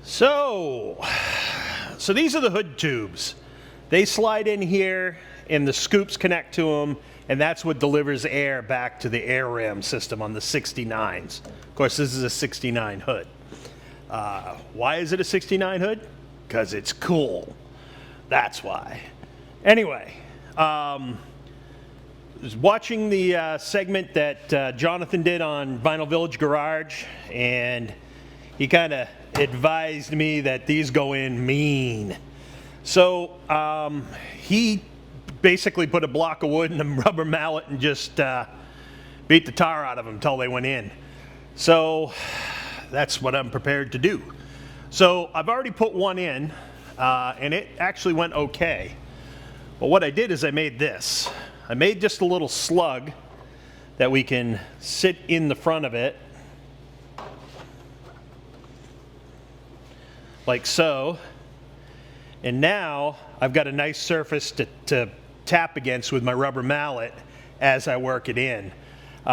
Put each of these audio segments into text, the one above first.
So these are the hood tubes. They slide in here and the scoops connect to them, and that's what delivers air back to the air ram system on the 69s. Of course, this is a 69 hood. Why is it a 69 hood? Because it's cool. That's why. Anyway, I was watching the segment that Jonathan did on Vinyl Village Garage, and he kind of advised me that these go in mean. So he basically put a block of wood and a rubber mallet and just beat the tar out of them until they went in. So that's what I'm prepared to do. So I've already put one in, and it actually went okay. But what I did is I made this. I made just a little slug that we can sit in the front of it, like so. And now I've got a nice surface to tap against with my rubber mallet as I work it in.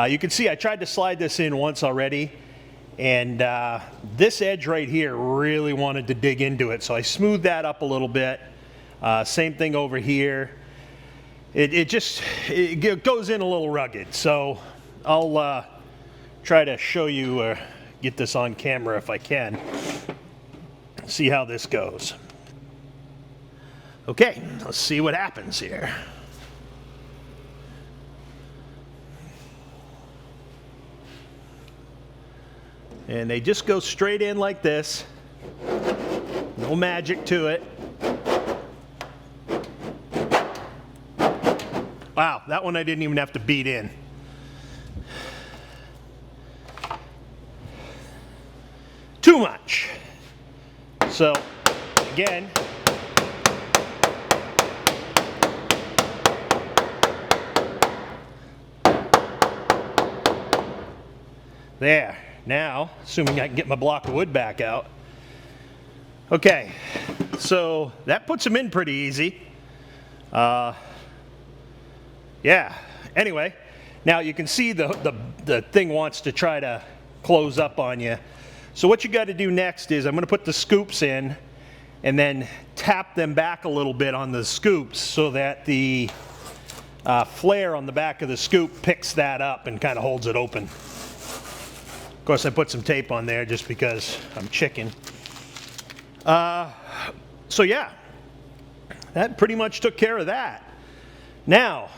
You can see I tried to slide this in once already, and this edge right here really wanted to dig into it, so I smoothed that up a little bit. Same thing over here. It goes in a little rugged, so I'll try to show you or get this on camera if I can. See how this goes. Okay, let's see what happens here. And they just go straight in like this. No magic to it. Wow, that one I didn't even have to beat in. Too much. So, again, there. Now, assuming I can get my block of wood back out. Okay, so that puts them in pretty easy. Yeah, anyway, now you can see the thing wants to try to close up on you. So what you got to do next is I'm going to put the scoops in and then tap them back a little bit on the scoops so that the flare on the back of the scoop picks that up and kind of holds it open. Of course, I put some tape on there just because I'm chicken. So yeah, that pretty much took care of that. Now,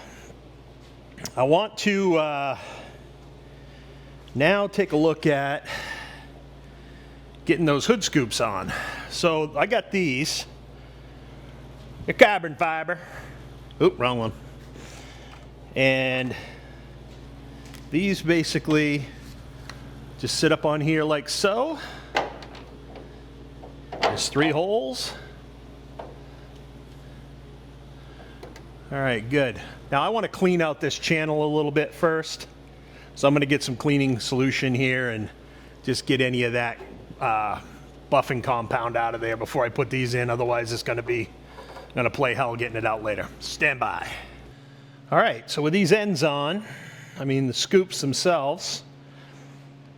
I want to now take a look at getting those hood scoops on. So I got these. They're carbon fiber. Oop, wrong one. And these basically just sit up on here like so. There's 3 holes. All right, good. Now I want to clean out this channel a little bit first. So I'm going to get some cleaning solution here and just get any of that buffing compound out of there before I put these in. Otherwise it's going to play hell getting it out later. Stand by. All right, so with these ends on, I mean the scoops themselves,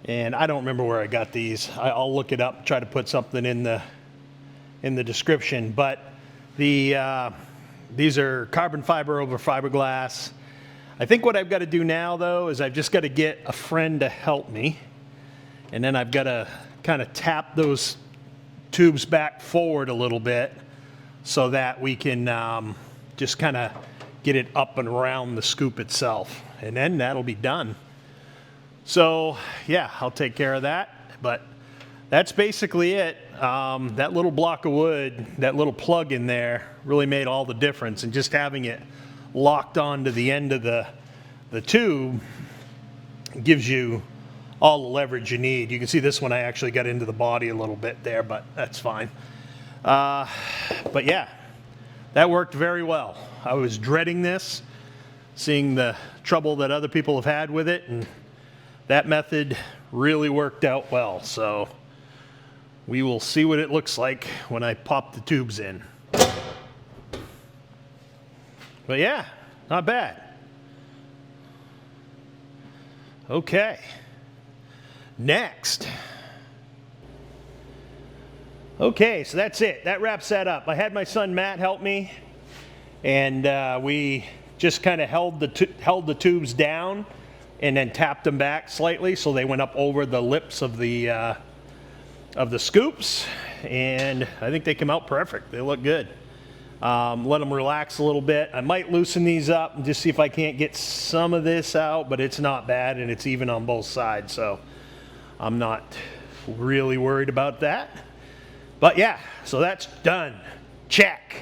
and I don't remember where I got these. I'll look it up, try to put something in the description, but these are carbon fiber over fiberglass. I think what I've got to do now, though, is I've just got to get a friend to help me, and then I've got to kind of tap those tubes back forward a little bit so that we can just kind of get it up and around the scoop itself, and then that'll be done. So yeah, I'll take care of that, but that's basically it. That little block of wood, that little plug in there really made all the difference, and just having it locked onto the end of the tube gives you all the leverage you need. You can see this one I actually got into the body a little bit there, but that's fine. But yeah, that worked very well. I was dreading this, seeing the trouble that other people have had with it, and that method really worked out well. So we will see what it looks like when I pop the tubes in. But yeah, not bad. Okay. Next, Okay, so that's it. That wraps that up. I had my son Matt help me, and we just kind of held the tubes down and then tapped them back slightly so they went up over the lips of the scoops, and I think they came out perfect. They look good. Let them relax a little bit. I might loosen these up and just see if I can't get some of this out, but it's not bad and it's even on both sides, so I'm not really worried about that. But yeah, so that's done. Check.